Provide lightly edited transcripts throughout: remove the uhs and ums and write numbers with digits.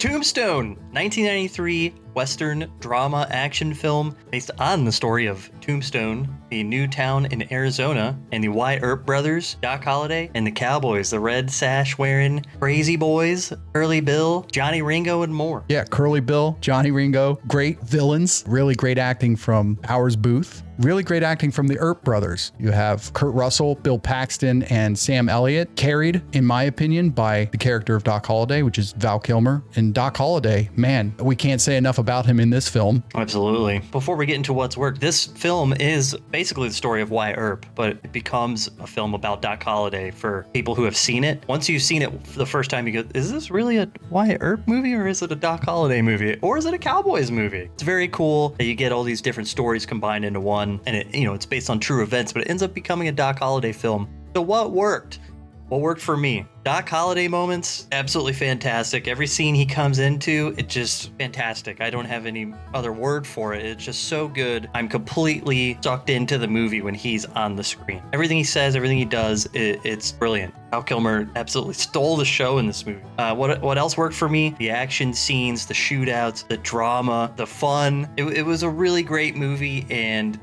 Tombstone, 1993 Western drama action film based on the story of Tombstone, a new town in Arizona, and the Wyatt Earp brothers, Doc Holliday, and the Cowboys, the red sash wearing crazy boys, Curly Bill, Johnny Ringo, and more. Yeah, Curly Bill, Johnny Ringo, great villains, really great acting from Powers Booth. Really great acting from the Earp brothers. You have Kurt Russell, Bill Paxton, and Sam Elliott, carried, in my opinion, by the character of Doc Holliday, which is Val Kilmer. And Doc Holliday, man, we can't say enough about him in this film. Absolutely. Before we get into what's worked, this film is basically the story of Wyatt Earp, but it becomes a film about Doc Holliday for people who have seen it. Once you've seen it for the first time, you go, is this really a Wyatt Earp movie, or is it a Doc Holliday movie, or is it a Cowboys movie? It's very cool that you get all these different stories combined into one. And it's based on true events, but it ends up becoming a Doc Holliday film. So what worked? What worked for me? Doc Holliday moments, absolutely fantastic. Every scene he comes into, it's just fantastic. I don't have any other word for it. It's just so good. I'm completely sucked into the movie when he's on the screen. Everything he says, everything he does, it's brilliant. Val Kilmer absolutely stole the show in this movie. What else worked for me? The action scenes, the shootouts, the drama, the fun. It was a really great movie, and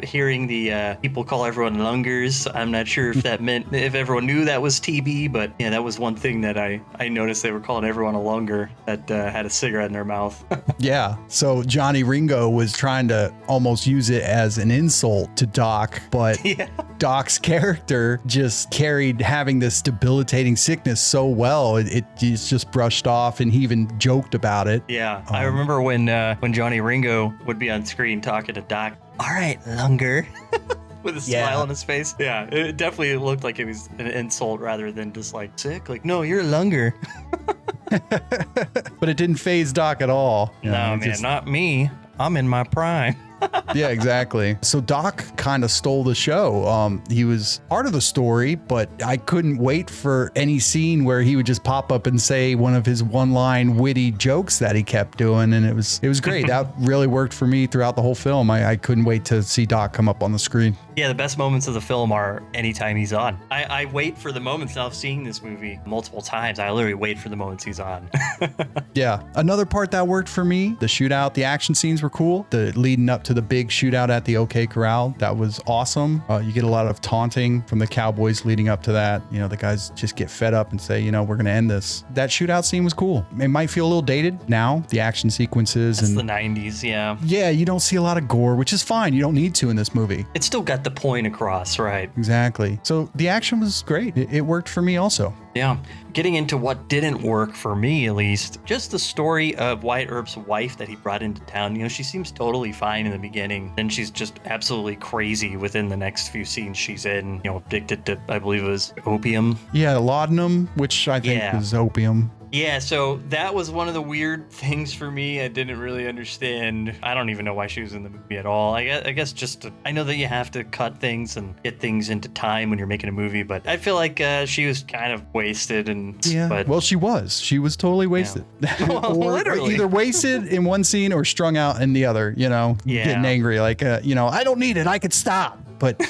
hearing the people call everyone lungers, I'm not sure if that meant if everyone knew that was TB, but yeah, that was one thing that I noticed. They were calling everyone a lunger that had a cigarette in their mouth. Yeah, so Johnny Ringo was trying to almost use it as an insult to Doc, but yeah. Doc's character just carried having this debilitating sickness so well. It's just brushed off, and he even joked about it. Yeah, I remember when Johnny Ringo would be on screen talking to Doc. All right, lunger. With a smile on his face. Yeah, it definitely looked like it was an insult rather than just like sick. Like, no, you're a lunger. But it didn't faze Doc at all. No, man, not me. I'm in my prime. Yeah, exactly. So Doc kind of stole the show. He was part of the story, but I couldn't wait for any scene where he would just pop up and say one of his one-line witty jokes that he kept doing, and it was great. That really worked for me throughout the whole film. I couldn't wait to see Doc come up on the screen. Yeah, the best moments of the film are anytime he's on. I wait for the moments now of seeing this movie multiple times. I literally wait for the moments he's on. Yeah. Another part that worked for me, the shootout, the action scenes were cool. The leading up to the big shootout at the OK Corral, that was awesome. You get a lot of taunting from the Cowboys leading up to that. The guys just get fed up and say, we're going to end this. That shootout scene was cool. It might feel a little dated now, the action sequences. That's the 90s, yeah. Yeah, you don't see a lot of gore, which is fine. You don't need to in this movie. It's still got the point across, right? Exactly. So the action was great. It worked for me also. Yeah. Getting into what didn't work for me, at least, just the story of Wyatt Earp's wife that he brought into town. She seems totally fine in the beginning. Then she's just absolutely crazy within the next few scenes she's in, addicted to, I believe it was opium. Yeah, laudanum, which I think is opium. Yeah, so that was one of the weird things for me. I didn't really understand. I don't even know why she was in the movie at all. I guess I know that you have to cut things and get things into time when you're making a movie, but I feel like she was kind of wasted. Well, she was totally wasted. Yeah. Well, literally. Either wasted in one scene or strung out in the other, getting angry. Like, I don't need it. I could stop. But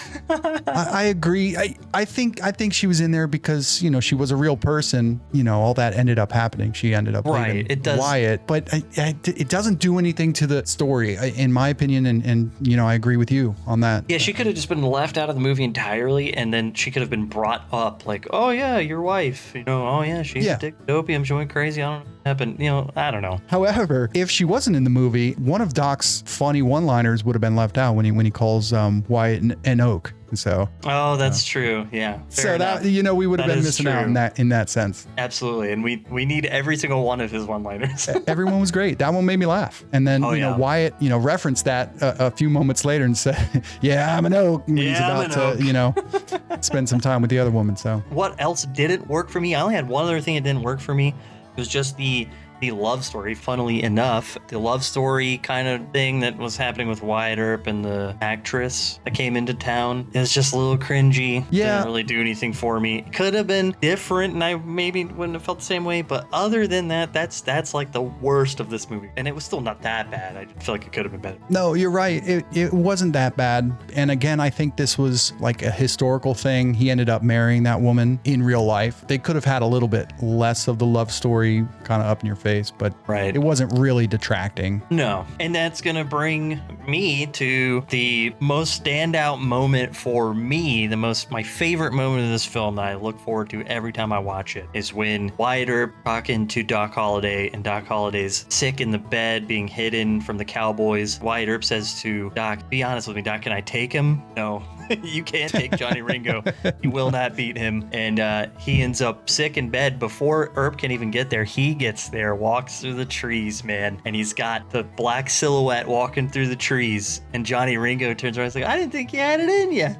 I agree. I think she was in there because, she was a real person. All that ended up happening. She ended up leaving Wyatt. But it doesn't do anything to the story, in my opinion. And I agree with you on that. Yeah, she could have just been left out of the movie entirely. And then she could have been brought up like, oh, yeah, your wife. Oh, yeah, she's addicted to opium. She went crazy. I don't know what happened. I don't know. However, if she wasn't in the movie, one of Doc's funny one-liners would have been left out when he calls Wyatt an oak. So that's true. Yeah. So that we would have been missing out in that sense. Absolutely. And we need every single one of his one-liners. Everyone was great. That one made me laugh. And then Wyatt referenced that a few moments later and said, "Yeah, I'm an oak." And he's about to spend some time with the other woman. So what else didn't work for me? I only had one other thing that didn't work for me. It was just the love story. Funnily enough, the love story kind of thing that was happening with Wyatt Earp and the actress that came into town is just a little cringy. Yeah. Didn't really do anything for me. It could have been different and I maybe wouldn't have felt the same way, but other than that, that's like the worst of this movie. And it was still not that bad. I feel like it could have been better. No, you're right. It wasn't that bad. And again, I think this was like a historical thing. He ended up marrying that woman in real life. They could have had a little bit less of the love story kind of up in your face. face, but right. it wasn't really detracting. No. And that's going to bring me to the most standout moment for me, my favorite moment of this film that I look forward to every time I watch it, is when Wyatt Earp talking to Doc Holliday, and Doc Holliday's sick in the bed being hidden from the cowboys. Wyatt Earp says to Doc, "Be honest with me, Doc, can I take him?" "No." "You can't take Johnny Ringo. You will not beat him." And he ends up sick in bed. Before Earp can even get there, he gets there, walks through the trees, man. And he's got the black silhouette walking through the trees. And Johnny Ringo turns around and is like, "I didn't think you had it in you."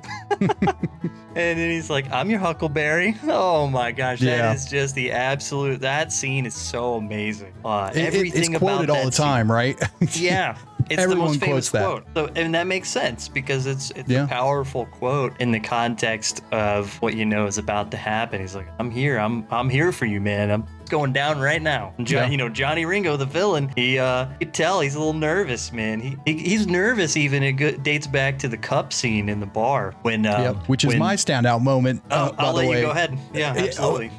And then he's like, "I'm your Huckleberry." Oh my gosh, that is just the absolute, that scene is so amazing. Everything it's quoted about all the time, right? Yeah. It's Everyone the most famous quotes that. quote. So, and that makes sense because it's a powerful quote in the context of what you know is about to happen. He's like, I'm here for you, man. I'm going down right now." And Johnny Ringo, the villain, you could tell he's a little nervous, man. He's nervous even. It dates back to the cup scene in the bar when which is my standout moment. I'll let you go ahead. Yeah, absolutely.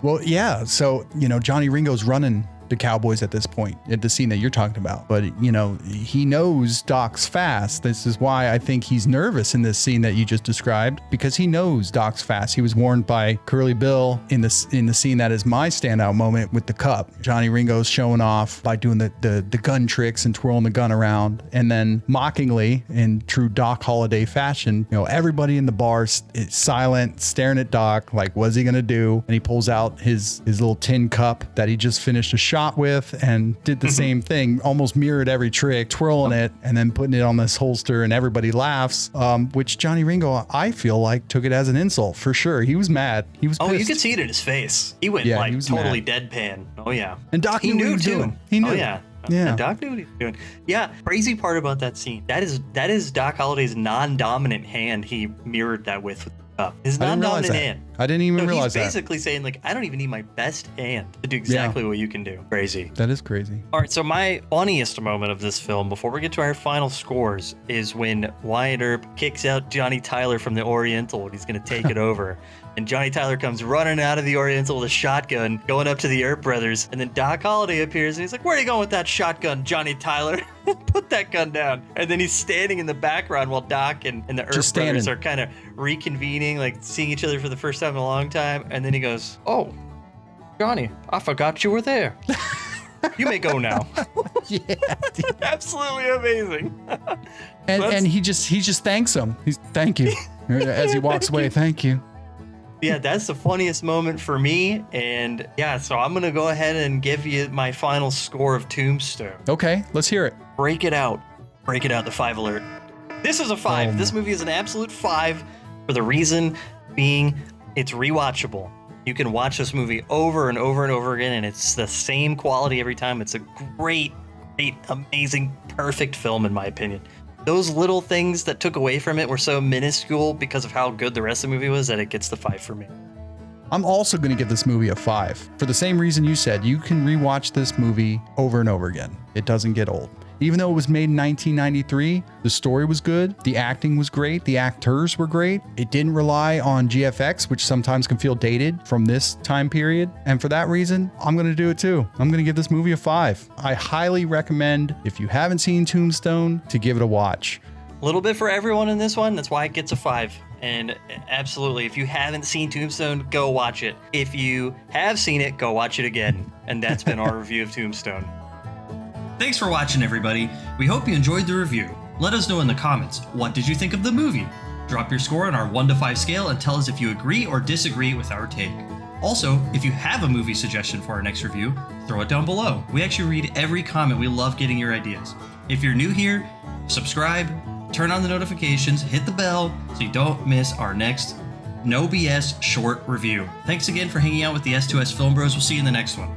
So Johnny Ringo's running the cowboys at this point, at the scene that you're talking about, but he knows Doc's fast. This is why I think he's nervous in this scene that you just described, because he knows Doc's fast. He was warned by Curly Bill in the scene that is my standout moment with the cup. Johnny Ringo's showing off by doing the gun tricks and twirling the gun around, and then mockingly, in true Doc Holliday fashion, everybody in the bar is silent, staring at Doc like, what's he gonna do? And he pulls out his little tin cup that he just finished a shot with and did the same thing, almost mirrored every trick, twirling it and then putting it on this holster, and everybody laughs, which Johnny Ringo, I feel like, took it as an insult for sure. He was mad. He was pissed. You could see it in his face. He went he was totally deadpan. Oh yeah. And Doc knew what he was doing. He knew. Oh yeah. Yeah. And Doc knew what he was doing. Yeah. Crazy part about that scene, that is Doc Holliday's non-dominant hand. He mirrored that with up. His non-dominant hand. I didn't even realize that. He's basically saying, like, I don't even need my best hand to do exactly what you can do. Crazy. That is crazy. All right, so my funniest moment of this film, before we get to our final scores, is when Wyatt Earp kicks out Johnny Tyler from the Oriental and he's going to take it over. And Johnny Tyler comes running out of the Oriental with a shotgun, going up to the Earp brothers. And then Doc Holliday appears and he's like, "Where are you going with that shotgun, Johnny Tyler? Put that gun down." And then he's standing in the background while Doc and the Earp brothers are kind of reconvening, like seeing each other for the first time in a long time. And then he goes, "Oh, Johnny, I forgot you were there. You may go now." Yeah, absolutely amazing. And he just thanks him. He's thank you as he walks away. Thank you. Yeah, that's the funniest moment for me. And yeah, so I'm going to go ahead and give you my final score of Tombstone. Okay, let's hear it. Break it out, the 5 alert. This is a 5. This movie is an absolute 5 for the reason being it's rewatchable. You can watch this movie over and over and over again, and it's the same quality every time. It's a great, amazing, perfect film, in my opinion. Those little things that took away from it were so minuscule because of how good the rest of the movie was that it gets the 5 for me. I'm also going to give this movie a 5 for the same reason you said. You can rewatch this movie over and over again. It doesn't get old. Even though it was made in 1993, the story was good, the acting was great, the actors were great. It didn't rely on GFX, which sometimes can feel dated from this time period. And for that reason, I'm going to do it too. I'm going to give this movie a 5. I highly recommend, if you haven't seen Tombstone, to give it a watch. A little bit for everyone in this one. That's why it gets a 5. And absolutely, if you haven't seen Tombstone, go watch it. If you have seen it, go watch it again. And that's been our review of Tombstone. Thanks for watching, everybody. We hope you enjoyed the review. Let us know in the comments, what did you think of the movie? Drop your score on our 1 to 5 scale and tell us if you agree or disagree with our take. Also, if you have a movie suggestion for our next review, throw it down below. We actually read every comment. We love getting your ideas. If you're new here, subscribe, turn on the notifications, hit the bell so you don't miss our next No BS short review. Thanks again for hanging out with the S2S Film Bros. We'll see you in the next one.